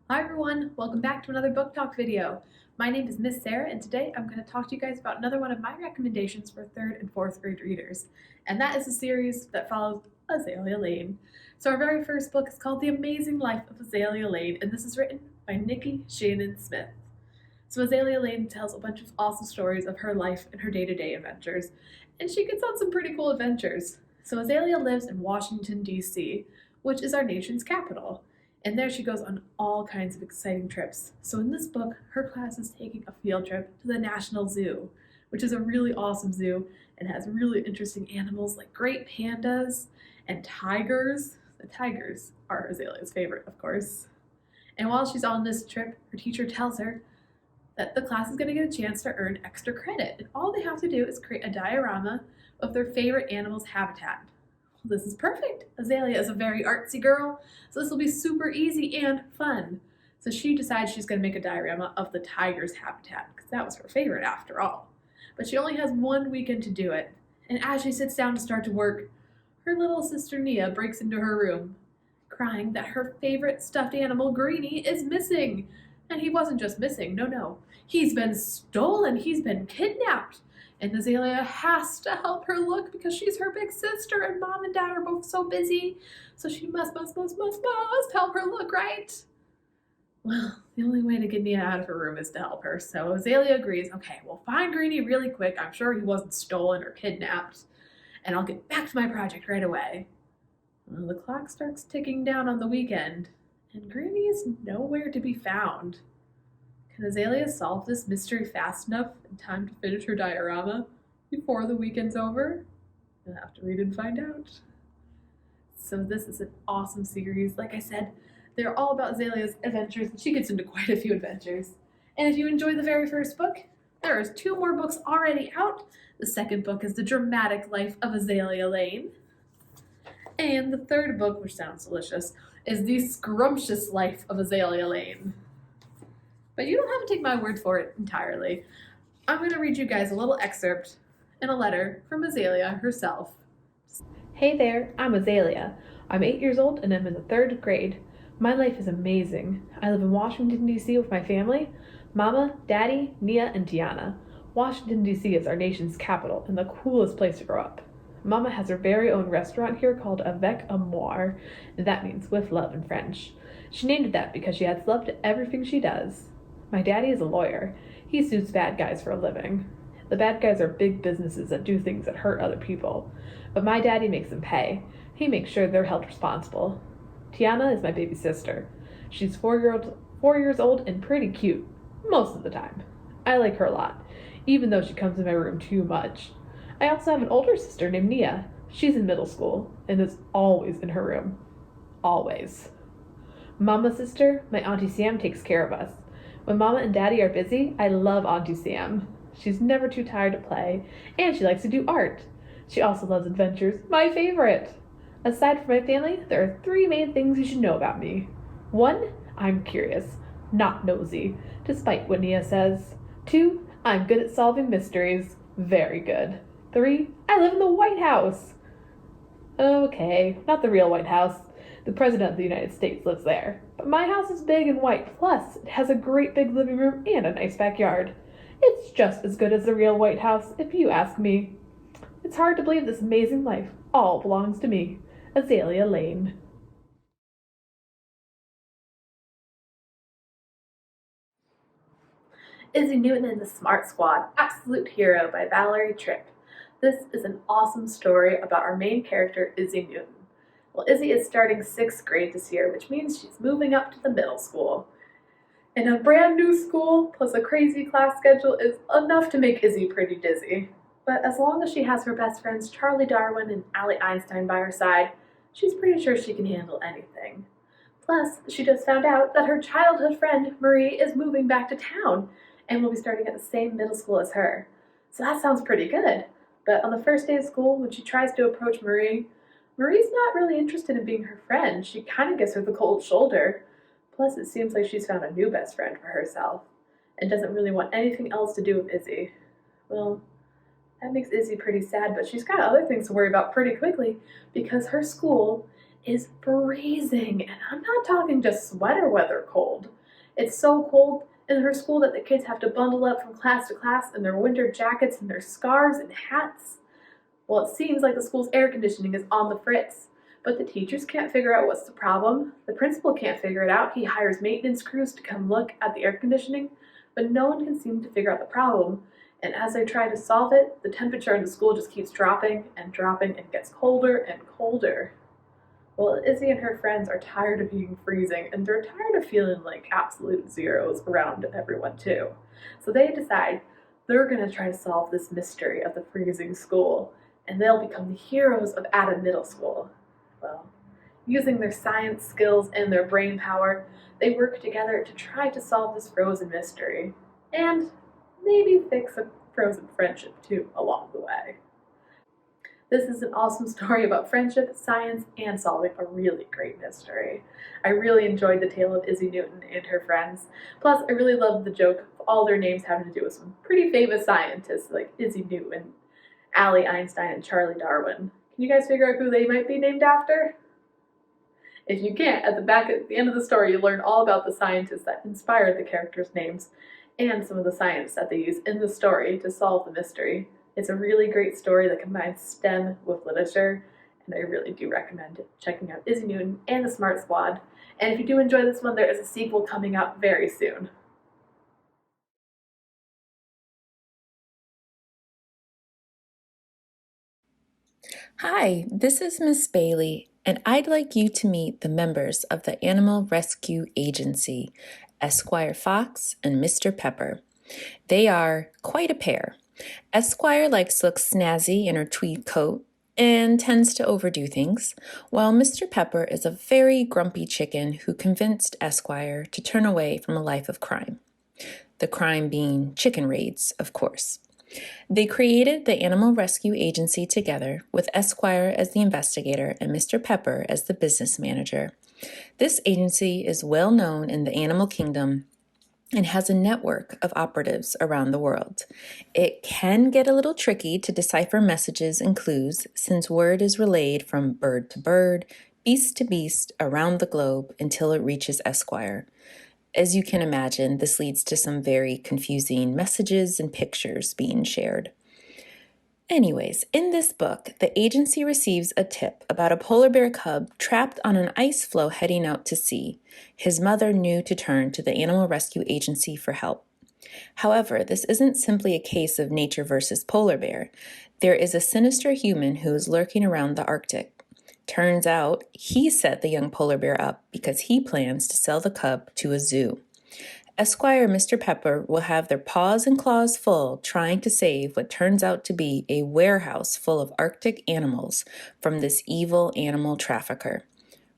Hi everyone, welcome back to another book talk video. My name is Miss Sarah and today I'm going to talk to you guys about another one of my recommendations for 3rd and 4th grade readers. And that is a series that follows Azalea Lane. So our very first book is called The Amazing Life of Azalea Lane and this is written by Nikki Shannon Smith. So Azalea Lane tells a bunch of awesome stories of her life and her day-to-day adventures. And she gets on some pretty cool adventures. So Azalea lives in Washington, D.C., which is our nation's capital. And there she goes on all kinds of exciting trips. So in this book, her class is taking a field trip to the National Zoo, which is a really awesome zoo and has really interesting animals like great pandas and tigers. The tigers are Azalea's favorite, of course. And while she's on this trip, her teacher tells her that the class is going to get a chance to earn extra credit. And all they have to do is create a diorama of their favorite animal's habitat. This is perfect. Azalea is a very artsy girl, so this will be super easy and fun. So she decides she's going to make a diorama of the tiger's habitat, because that was her favorite after all. But she only has one weekend to do it, and as she sits down to start to work, her little sister Nia breaks into her room, crying that her favorite stuffed animal, Greenie, is missing. And he wasn't just missing, no. He's been stolen, he's been kidnapped. And Azalea has to help her look because she's her big sister and mom and dad are both so busy. So she must help her look, right? Well, the only way to get Nia out of her room is to help her. So Azalea agrees, okay, we'll find Greenie really quick. I'm sure he wasn't stolen or kidnapped. And I'll get back to my project right away. Well, the clock starts ticking down on the weekend, and Greenie is nowhere to be found. Can Azalea solve this mystery fast enough in time to finish her diorama before the weekend's over? You'll have to read and find out. So this is an awesome series. Like I said, they're all about Azalea's adventures, and she gets into quite a few adventures. And if you enjoyed the very first book, there is 2 more books already out. The second book is The Dramatic Life of Azalea Lane. And the third book, which sounds delicious, is The Scrumptious Life of Azalea Lane. But you don't have to take my word for it entirely. I'm going to read you guys a little excerpt in a letter from Azalea herself. Hey there, I'm Azalea. I'm 8 years old and I'm in the 3rd grade. My life is amazing. I live in Washington, D.C. with my family, Mama, Daddy, Nia, and Tiana. Washington, D.C. is our nation's capital and the coolest place to grow up. Mama has her very own restaurant here called Avec Amour, and that means with love in French. She named it that because she adds love to everything she does. My daddy is a lawyer. He suits bad guys for a living. The bad guys are big businesses that do things that hurt other people. But my daddy makes them pay. He makes sure they're held responsible. Tiana is my baby sister. She's 4 years old and pretty cute, most of the time. I like her a lot, even though she comes in my room too much. I also have an older sister named Nia. She's in middle school and is always in her room. Always. Mama's sister, my Auntie Sam, takes care of us. When Mama and Daddy are busy, I love Auntie Sam. She's never too tired to play, and she likes to do art. She also loves adventures, my favorite. Aside from my family, there are 3 main things you should know about me. 1, I'm curious, not nosy, despite what Nia says. 2, I'm good at solving mysteries, very good. 3, I live in the White House. Okay, not the real White House. The President of the United States lives there. But my house is big and white, plus it has a great big living room and a nice backyard. It's just as good as the real White House, if you ask me. It's hard to believe this amazing life all belongs to me, Azalea Lane. Izzy Newton and the Smart Squad, Absolute Hero by Valerie Tripp. This is an awesome story about our main character, Izzy Newton. Well, Izzy is starting 6th grade this year, which means she's moving up to the middle school. And a brand new school plus a crazy class schedule is enough to make Izzy pretty dizzy. But as long as she has her best friends Charlie Darwin and Allie Einstein by her side, she's pretty sure she can handle anything. Plus, she just found out that her childhood friend, Marie, is moving back to town and will be starting at the same middle school as her. So that sounds pretty good. But on the first day of school, when she tries to approach Marie, Marie's not really interested in being her friend. She kind of gives her the cold shoulder. Plus, it seems like she's found a new best friend for herself and doesn't really want anything else to do with Izzy. Well, that makes Izzy pretty sad, but she's got other things to worry about pretty quickly because her school is freezing, and I'm not talking just sweater weather cold. It's so cold in her school that the kids have to bundle up from class to class in their winter jackets and their scarves and hats. Well, it seems like the school's air conditioning is on the fritz, but the teachers can't figure out what's the problem. The principal can't figure it out. He hires maintenance crews to come look at the air conditioning, but no one can seem to figure out the problem. And as they try to solve it, the temperature in the school just keeps dropping and dropping and gets colder and colder. Well, Izzy and her friends are tired of being freezing, and they're tired of feeling like absolute zeros around everyone, too. So they decide they're going to try to solve this mystery of the freezing school, and they'll become the heroes of Adam Middle School. Well, using their science skills and their brain power, they work together to try to solve this frozen mystery, and maybe fix a frozen friendship, too, along the way. This is an awesome story about friendship, science, and solving a really great mystery. I really enjoyed the tale of Izzy Newton and her friends. Plus, I really loved the joke of all their names having to do with some pretty famous scientists like Izzy Newton, Allie Einstein, and Charlie Darwin. Can you guys figure out who they might be named after? If you can't, at the end of the story, you learn all about the scientists that inspired the characters' names and some of the science that they use in the story to solve the mystery. It's a really great story that combines STEM with literature, and I really do recommend checking out Izzy Newton and the S.M.A.R.T Squad. And if you do enjoy this one, there is a sequel coming up very soon. Hi, this is Miss Bailey, and I'd like you to meet the members of the Animal Rescue Agency, Esquire Fox and Mr. Pepper. They are quite a pair. Esquire likes to look snazzy in her tweed coat and tends to overdo things, while Mr. Pepper is a very grumpy chicken who convinced Esquire to turn away from a life of crime. The crime being chicken raids, of course. They created the Animal Rescue Agency together, with Esquire as the investigator and Mr. Pepper as the business manager. This agency is well known in the animal kingdom and has a network of operatives around the world. It can get a little tricky to decipher messages and clues since word is relayed from bird to bird, beast to beast around the globe until it reaches Esquire. As you can imagine, this leads to some very confusing messages and pictures being shared. Anyways, in this book, the agency receives a tip about a polar bear cub trapped on an ice floe heading out to sea. His mother knew to turn to the Animal Rescue Agency for help. However, this isn't simply a case of nature versus polar bear. There is a sinister human who is lurking around the Arctic. Turns out, he set the young polar bear up because he plans to sell the cub to a zoo. Esquire and Mr. Pepper will have their paws and claws full trying to save what turns out to be a warehouse full of Arctic animals from this evil animal trafficker.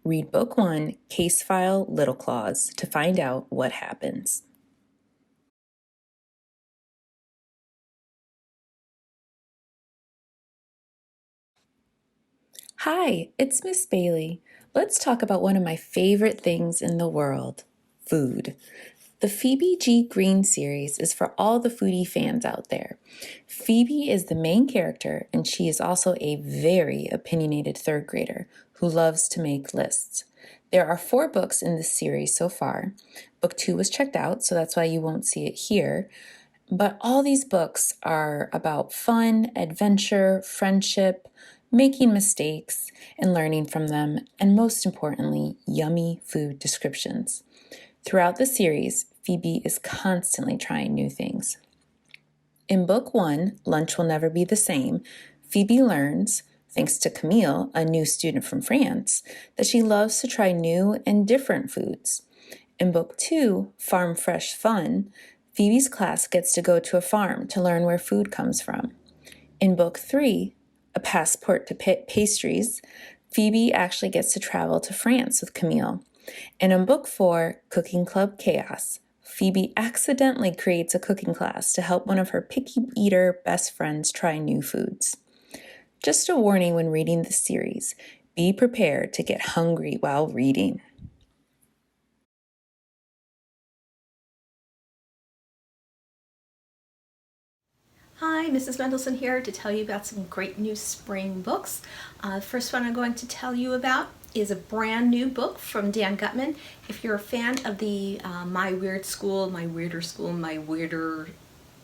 Read Book 1, Case File Little Claws, to find out what happens. Hi, it's Miss Bailey. Let's talk about one of my favorite things in the world, food. The Phoebe G Green series is for all the foodie fans out there. Phoebe is the main character, and she is also a very opinionated third grader who loves to make lists. There are 4 books in this series so far. Book 2 was checked out, so that's why you won't see it here. But all these books are about fun, adventure, friendship, making mistakes, and learning from them, and most importantly, yummy food descriptions. Throughout the series, Phoebe is constantly trying new things. In Book 1, Lunch Will Never Be the Same, Phoebe learns, thanks to Camille, a new student from France, that she loves to try new and different foods. In Book 2, Farm Fresh Fun, Phoebe's class gets to go to a farm to learn where food comes from. In Book 3, A Passport to Pastries, Phoebe actually gets to travel to France with Camille. And in Book 4, Cooking Club Chaos, Phoebe accidentally creates a cooking class to help one of her picky eater best friends try new foods. Just a warning when reading this series, be prepared to get hungry while reading. Hi, Mrs. Mendelson here to tell you about some great new spring books. The first one I'm going to tell you about is a brand new book from Dan Gutman. If you're a fan of the My Weird School, My Weirder School, My Weirder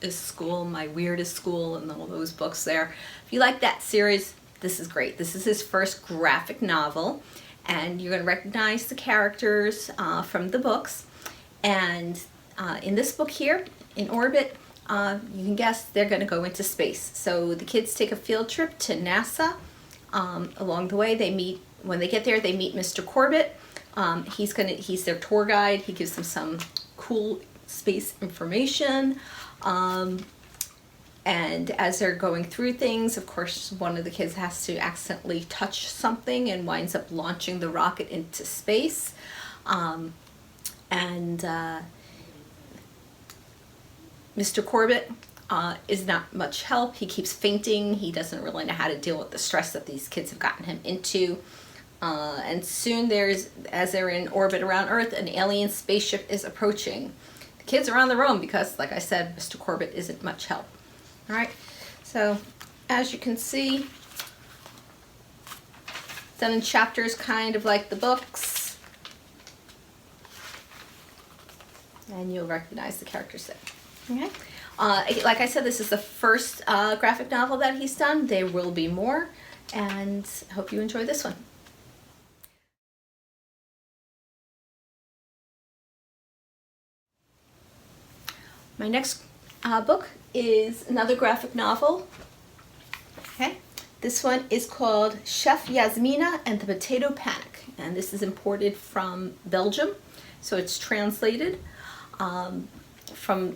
is School, My Weirdest School, and all those books there, if you like that series, this is great. This is his first graphic novel, and you're going to recognize the characters from the books. And in this book here, in Orbit, you can guess they're going to go into space. So the kids take a field trip to NASA. Along the way, when they get there, they meet Mr. Corbett. He's their tour guide. He gives them some cool space information. And as they're going through things, of course, one of the kids has to accidentally touch something and winds up launching the rocket into space. Mr. Corbett is not much help. He keeps fainting. He doesn't really know how to deal with the stress that these kids have gotten him into. And soon as they're in orbit around Earth, an alien spaceship is approaching. The kids are on their own because, like I said, Mr. Corbett isn't much help. All right, so as you can see, done in chapters kind of like the books. And you'll recognize the characters there. Okay. Like I said, this is the first graphic novel that he's done. There will be more, and I hope you enjoy this one. My next book is another graphic novel. Okay, this one is called Chef Yasmina and the Potato Panic, and this is imported from Belgium, so it's translated.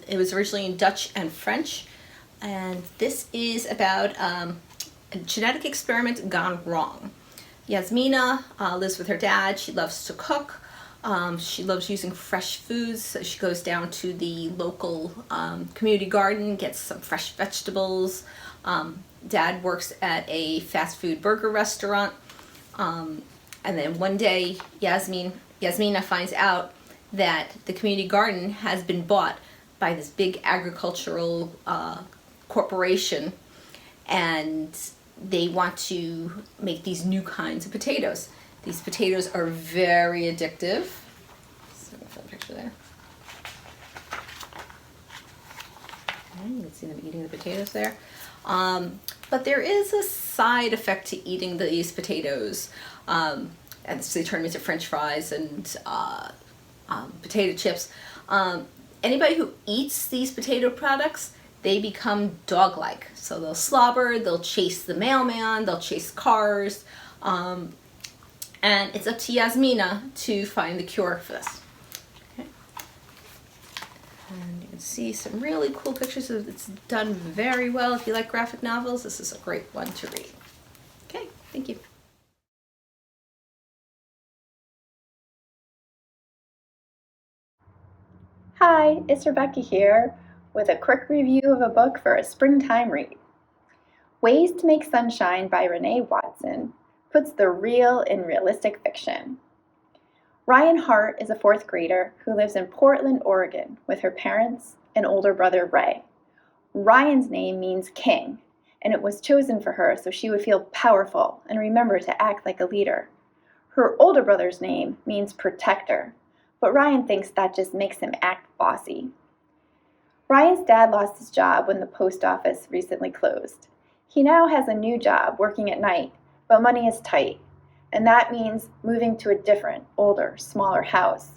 It was originally in Dutch and French, and this is about a genetic experiment gone wrong. Yasmina lives with her dad. She loves to cook. She loves using fresh foods, so she goes down to the local community garden, gets some fresh vegetables. Dad works at a fast food burger restaurant, and then one day Yasmina finds out that the community garden has been bought by this big agricultural corporation, and they want to make these new kinds of potatoes. These potatoes are very addictive. So I'll put a picture there. Okay, you can see them eating the potatoes there. But there is a side effect to eating these potatoes. And so they turn them into French fries and potato chips. Anybody who eats these potato products, they become dog-like. So they'll slobber, they'll chase the mailman, they'll chase cars. And it's up to Yasmina to find the cure for this. Okay. And you can see some really cool pictures of it's done very well. If you like graphic novels, this is a great one to read. Okay, thank you. Hi, it's Rebecca here with a quick review of a book for a springtime read. Ways to Make Sunshine by Renee Watson puts the real in realistic fiction. Ryan Hart is a fourth grader who lives in Portland, Oregon with her parents and older brother Ray. Ryan's name means king, and it was chosen for her so she would feel powerful and remember to act like a leader. Her older brother's name means protector, but Ryan thinks that just makes him act bossy. Ryan's dad lost his job when the post office recently closed. He now has a new job working at night, but money is tight, and that means moving to a different, older, smaller house,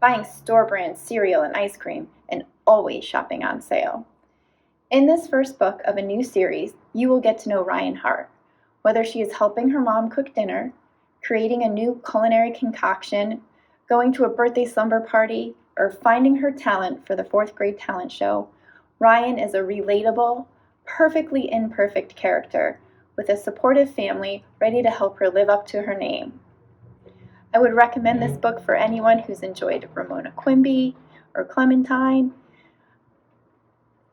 buying store-brand cereal and ice cream, and always shopping on sale. In this first book of a new series, you will get to know Ryan Hart, whether she is helping her mom cook dinner, creating a new culinary concoction, going to a birthday slumber party, or finding her talent for the fourth grade talent show. Ryan is a relatable, perfectly imperfect character with a supportive family ready to help her live up to her name. I would recommend this book for anyone who's enjoyed Ramona Quimby or Clementine.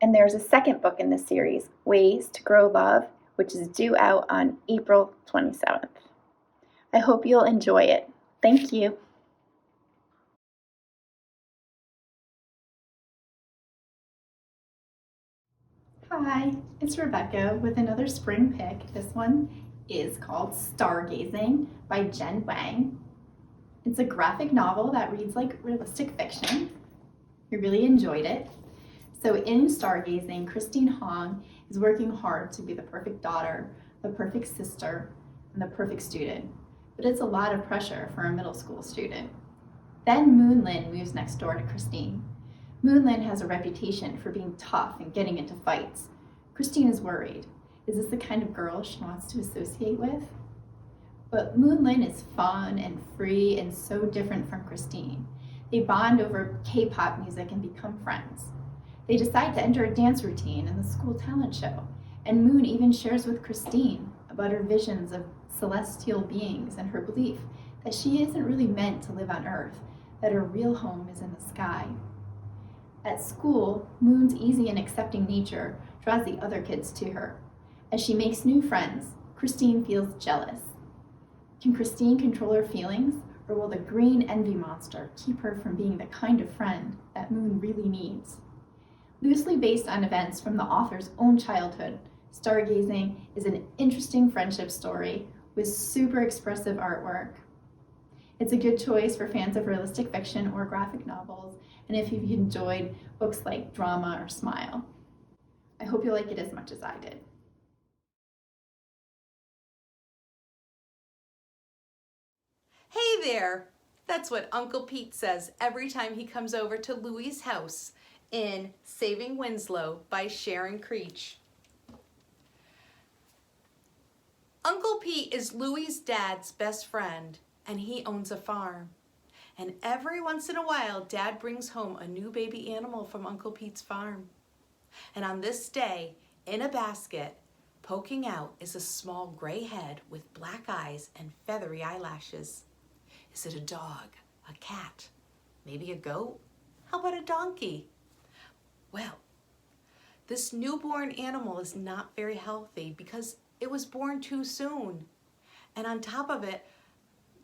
And there's a second book in this series, Ways to Grow Love, which is due out on April 27th. I hope you'll enjoy it. Thank you. Hi, it's Rebecca with another spring pick. This one is called Stargazing by Jen Wang. It's a graphic novel that reads like realistic fiction. I really enjoyed it. So in Stargazing, Christine Hong is working hard to be the perfect daughter, the perfect sister, and the perfect student. But it's a lot of pressure for a middle school student. Then Moonlin moves next door to Christine. Moonlin has a reputation for being tough and getting into fights. Christine is worried. Is this the kind of girl she wants to associate with? But Moonlin is fun and free and so different from Christine. They bond over K-pop music and become friends. They decide to enter a dance routine in the school talent show, and Moon even shares with Christine about her visions of celestial beings and her belief that she isn't really meant to live on Earth, that her real home is in the sky. At school, Moon's easy and accepting nature draws the other kids to her. As she makes new friends, Christine feels jealous. Can Christine control her feelings, or will the green envy monster keep her from being the kind of friend that Moon really needs? Loosely based on events from the author's own childhood, Stargazing is an interesting friendship story with super expressive artwork. It's a good choice for fans of realistic fiction or graphic novels, and if you've enjoyed books like Drama or Smile. I hope you like it as much as I did. Hey there! That's what Uncle Pete says every time he comes over to Louie's house in Saving Winslow by Sharon Creech. Uncle Pete is Louie's dad's best friend, and he owns a farm. And every once in a while, Dad brings home a new baby animal from Uncle Pete's farm. And on this day, in a basket, poking out is a small gray head with black eyes and feathery eyelashes. Is it a dog, a cat, maybe a goat? How about a donkey? Well, this newborn animal is not very healthy because it was born too soon. And on top of it,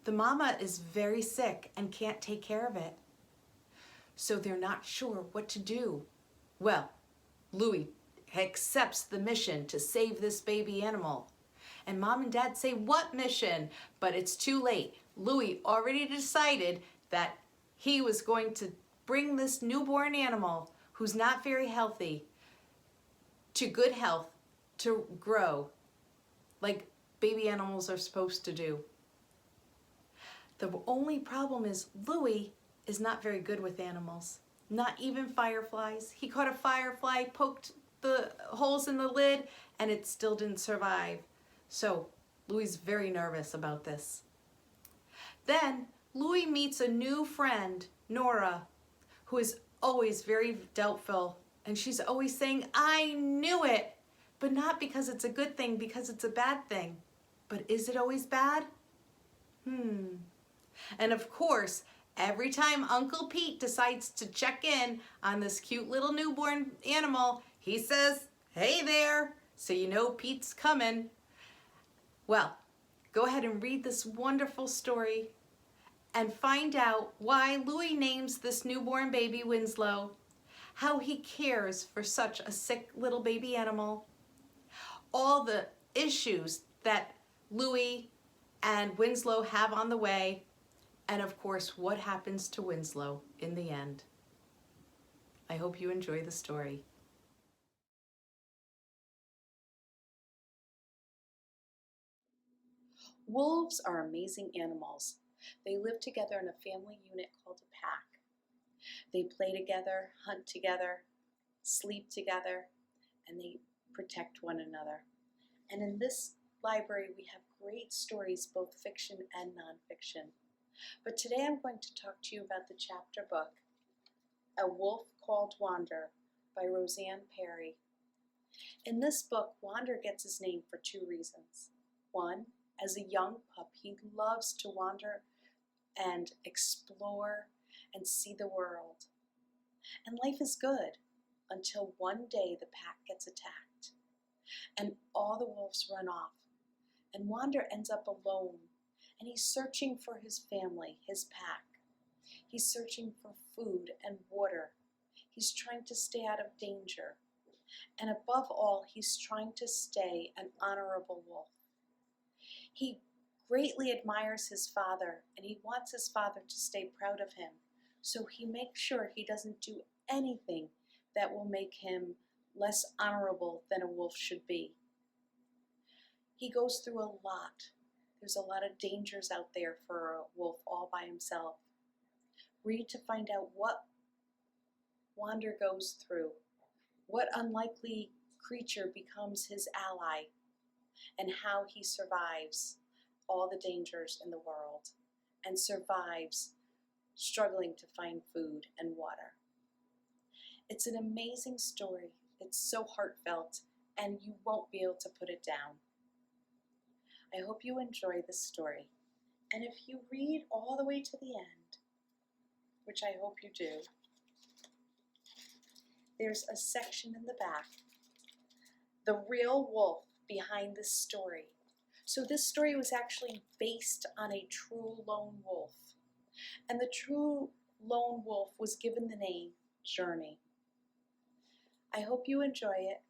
the mama is very sick and can't take care of it. So they're not sure what to do. Well, Louie accepts the mission to save this baby animal. And Mom and Dad say, "What mission?" But it's too late. Louie already decided that he was going to bring this newborn animal who's not very healthy to good health to grow like baby animals are supposed to do. The only problem is Louie is not very good with animals, not even fireflies. He caught a firefly, poked the holes in the lid, and it still didn't survive. So Louie's very nervous about this. Then Louie meets a new friend, Nora, who is always very doubtful, and she's always saying, "I knew it," but not because it's a good thing, because it's a bad thing. But is it always bad? And of course, every time Uncle Pete decides to check in on this cute little newborn animal, he says, "Hey there," so you know Pete's coming. Well, go ahead and read this wonderful story and find out why Louie names this newborn baby Winslow, how he cares for such a sick little baby animal, all the issues that Louie and Winslow have on the way, and of course, what happens to Winslow in the end. I hope you enjoy the story. Wolves are amazing animals. They live together in a family unit called a pack. They play together, hunt together, sleep together, and they protect one another. And in this library, we have great stories, both fiction and nonfiction. But today I'm going to talk to you about the chapter book, A Wolf Called Wauter by Roseanne Perry. In this book, Wauter gets his name for two reasons. One, as a young pup, he loves to wander and explore and see the world. And life is good until one day the pack gets attacked and all the wolves run off. And Wauter ends up alone, and he's searching for his family, his pack. He's searching for food and water. He's trying to stay out of danger. And above all, he's trying to stay an honorable wolf. He greatly admires his father, and he wants his father to stay proud of him. So he makes sure he doesn't do anything that will make him less honorable than a wolf should be. He goes through a lot. There's a lot of dangers out there for a wolf all by himself. Read to find out what Wauter goes through, what unlikely creature becomes his ally, and how he survives all the dangers in the world and survives struggling to find food and water. It's an amazing story. It's so heartfelt, and you won't be able to put it down. I hope you enjoy this story. And if you read all the way to the end, which I hope you do, there's a section in the back, the real wolf behind this story. So this story was actually based on a true lone wolf. And the true lone wolf was given the name Journey. I hope you enjoy it,